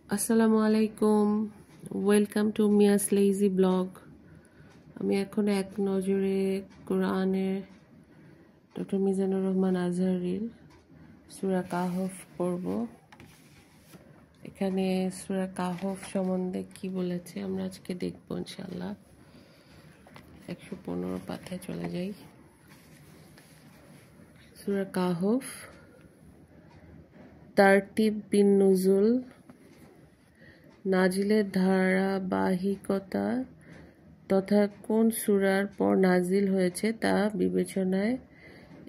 আসসালামু আলাইকুম, welcome to মিয়াস lazy blog. আমি এখন এক নজরে কোরআনের ডক্টর মিজানুর রহমান আজহারীর সূরা কাহফ পড়ব। এখানে সূরা কাহফ সম্বন্ধে কি বলেছে আমরা আজকে দেখব ইনশাআল্লাহ। 115 পাতায় চলে যাই। সূরা কাহফ, তারতিব বিন নুজুল, নাজিলের ধারাবাহিকতা তথা কোন সূরার পর নাজিল হয়েছে তা বিবেচনায়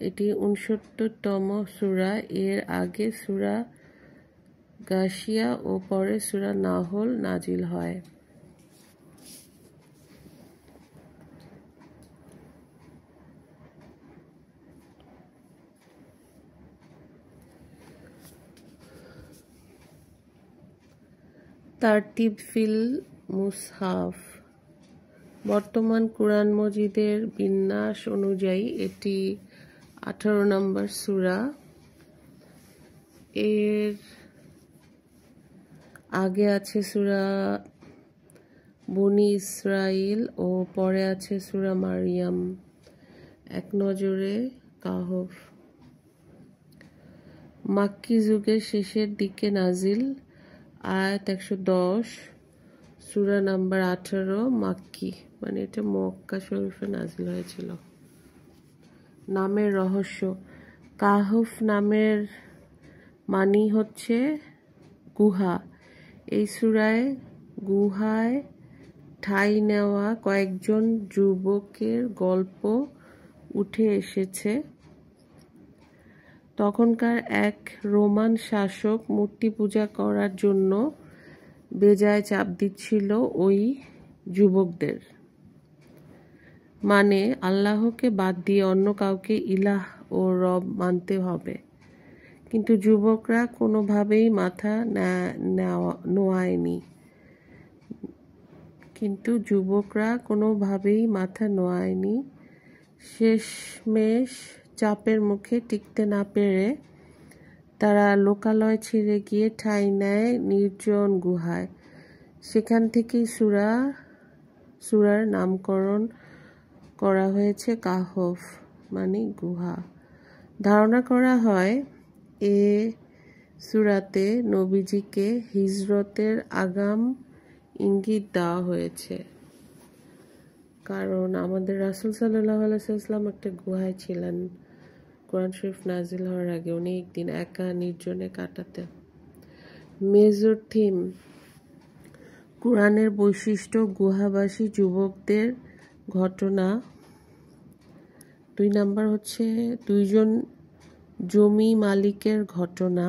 এটি ৬৯তম সূরা। এর আগে সূরা গাশিয়া ও পরে সূরা নাহল নাজিল হয়। তারতিব ফিল মুসহাফ, বর্তমান কুরআন মজিদের বিন্যাস অনুযায়ী এটি 18 নম্বর সূরা। এর আগে আছে সূরা বনি ইসরাইল ও পরে আছে সূরা মারিয়াম। এক নজরে কাহফ মাক্কি যুগের শেষের দিকে নাজিল, আয়াত 110, সূরা নাম্বার 18, মাক্কি, মানে এটা মক্কা শরীফে নাজিল হয়েছিল। নামের রহস্য, কাহফ নামের মানি হচ্ছে গুহা। এই সূরায় গুহায় ঠাঁই নেওয়া কয়েকজন যুবকের গল্প উঠে এসেছে। তখনকার এক রোমান শাসক মূর্তি পূজা করার জন্য বেজায় চাপ দিচ্ছিল ওই যুবকদের, মানে আল্লাহকে বাদ দিয়ে অন্য কাউকে ইলাহ ও রব মানতে হবে। কিন্তু যুবকরা কোনোভাবেই মাথা নোয়ায়নি। শেষমেশ চাপের মুখে টিকতে না পেরে তারা লোকালয় ছেড়ে গিয়ে ঠাঁই নেয় নির্জন গুহায়। সেখান থেকেই সূরার নামকরণ করা হয়েছে কাহফ, মানে গুহা। ধারণা করা হয় এ সূরাতে নবীজিকে হিজরতের আগাম ইঙ্গিত দেওয়া হয়েছে, কারণ আমাদের রাসূল সাল্লাল্লাহু আলাইহি ওয়াসাল্লাম একটা গুহায় ছিলেন কোরআন শরীফ নাজিল হওয়ার আগে, অনেক দিন একা নির্জনে কাটাতেন। মেজর থিম, কোরআনের বৈশিষ্ট্য, গুহাবাসী যুবকদের ঘটনা। 2 নাম্বার হচ্ছে 2 জন জমি মালিকের ঘটনা,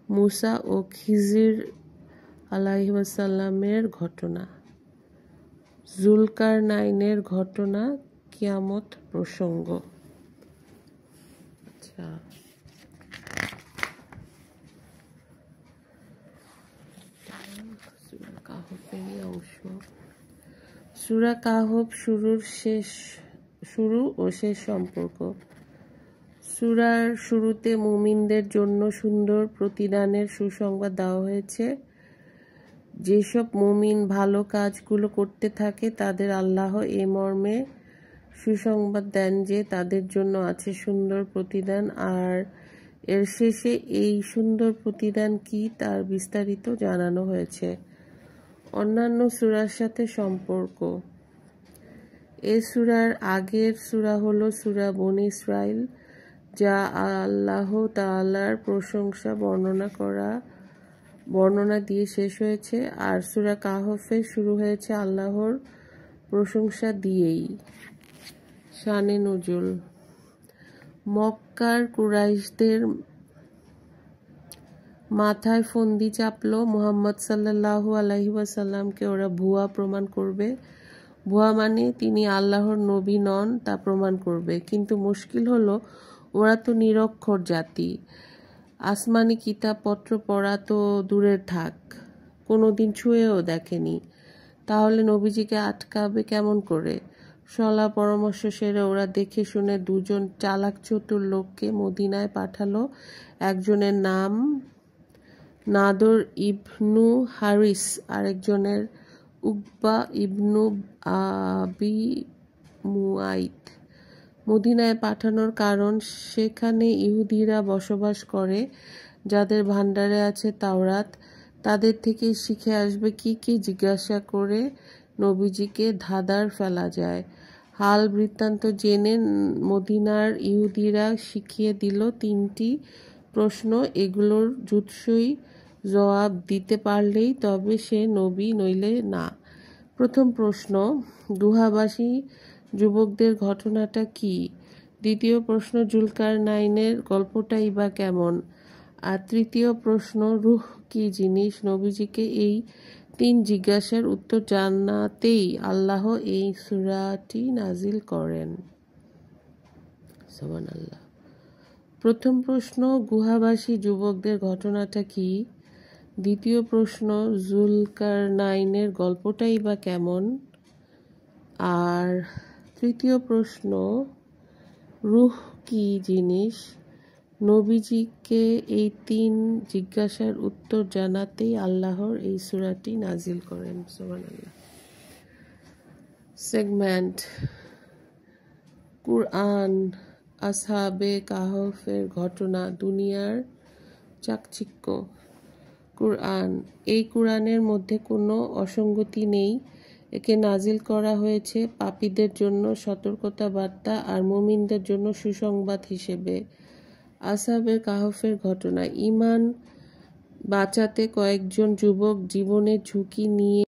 মুসা ও খিজির আলাইহিস সালামের ঘটনা, জুলকারনাইনের ঘটনা, কিয়ামত প্রসঙ্গ। আচ্ছা, সূরা কাহফেরই অংশ। সূরা কাহফ শুরু ও শেষ সম্পর্ক। সূরার শুরুতে মুমিনদের জন্য সুন্দর প্রতিদানের সুসংবাদ দেওয়া হয়েছে। যেসব মুমিন ভালো কাজগুলো করতে থাকে তাদের আল্লাহ এ মর্মে সুসংবাদ দেন যে তাদের জন্য আছে সুন্দর প্রতিদান, আর এর শেষে এই সুন্দর প্রতিদান কি তার বিস্তারিত জানানো হয়েছে। অন্যান্য সূরার সাথে সম্পর্ক, এ সূরার আগের সূরা হলো সূরা বনি ইসরাইল, যা আল্লাহ তাআলার প্রশংসা বর্ণনা দিয়ে শেষ হয়েছে, আর সূরা কাহফে শুরু হয়েছে আল্লাহর প্রশংসা দিয়েই। শানে নুজুল, মক্কার কুরাইশদের মাথায় ফন্দি চাপলো মুহাম্মদ সাল্লাল্লাহু আলাইহি ওয়াসাল্লামকে ওরা ভুয়া প্রমাণ করবে। ভুয়া মানে তিনি আল্লাহর নবী নন তা প্রমাণ করবে। কিন্তু মুশকিল হলো ওরা তো নিরক্ষর জাতি, আসমানি কিতাবপত্র পড়া তো দূরের থাক, কোনোদিন ছুঁয়েও দেখেনি। তাহলে নবীজিকে আটকাবে কেমন করে? সলা পরামর্শ সেরে ওরা দেখে শুনে 2 জন চালাক চতুর লোককে মদিনায় পাঠালো। একজনের নাম নাদর ইবনু হারিস আরেকজনের, উকবা ইবনু আবি মুআইত। মদিনায় পাঠানোর কারণ, সেখানে ইহুদিরা বসবাস করে যাদের ভাণ্ডারে আছে তাওরাত, তাদের থেকে শিখে আসবে কি কি জিজ্ঞাসা করে নবীজিকে ধাঁধার ফেলা যায়। হাল বৃত্তান্ত জেনে মদিনার ইহুদিরা শিখিয়ে দিল 3টি প্রশ্ন, এগুলোর জুৎসই জবাব দিতে পারলেই তবে সে নবী, নইলে না। প্রথম প্রশ্ন, গুহাবাসী যুবকদের ঘটনাটা কি? দ্বিতীয় প্রশ্ন, জুলকারনাইনের গল্পটাই বা কেমন? আর তৃতীয় প্রশ্ন, রূহ কি জিনিস? নবীজিকে এই 3 জিজ্ঞাসার উত্তর জানাতেই আল্লাহ এই সূরাটি নাজিল করেন। সুবহানাল্লাহ। প্রথম প্রশ্ন, গুহাবাসী যুবকদের ঘটনাটা কি? দ্বিতীয় প্রশ্ন, জুলকারনাইনের গল্পটাই বা কেমন? আর তৃতীয় প্রশ্ন, রূহ কি জিনিস? নবীজিকে এই 3 জিজ্ঞাসার উত্তর জানাতেই আল্লাহর এই সূরাটি নাজিল করেন। সুবহানাল্লাহ। সেগমেন্ট, কুরআন, আসহাবে কাহফের ঘটনা, দুনিয়ার চাকচিক্য। কুরআন, এই কুরআনের মধ্যে কোনো অসঙ্গতি নেই। একে নাজিল করা হয়েছে পাপীদের জন্য সতর্কতা বার্তা আর মুমিনদের জন্য সুসংবাদ হিসেবে। আসহাবে কাহফের ঘটনা, ঈমান বাঁচাতে কয়েকজন যুবক জীবনের ঝুঁকি নিয়ে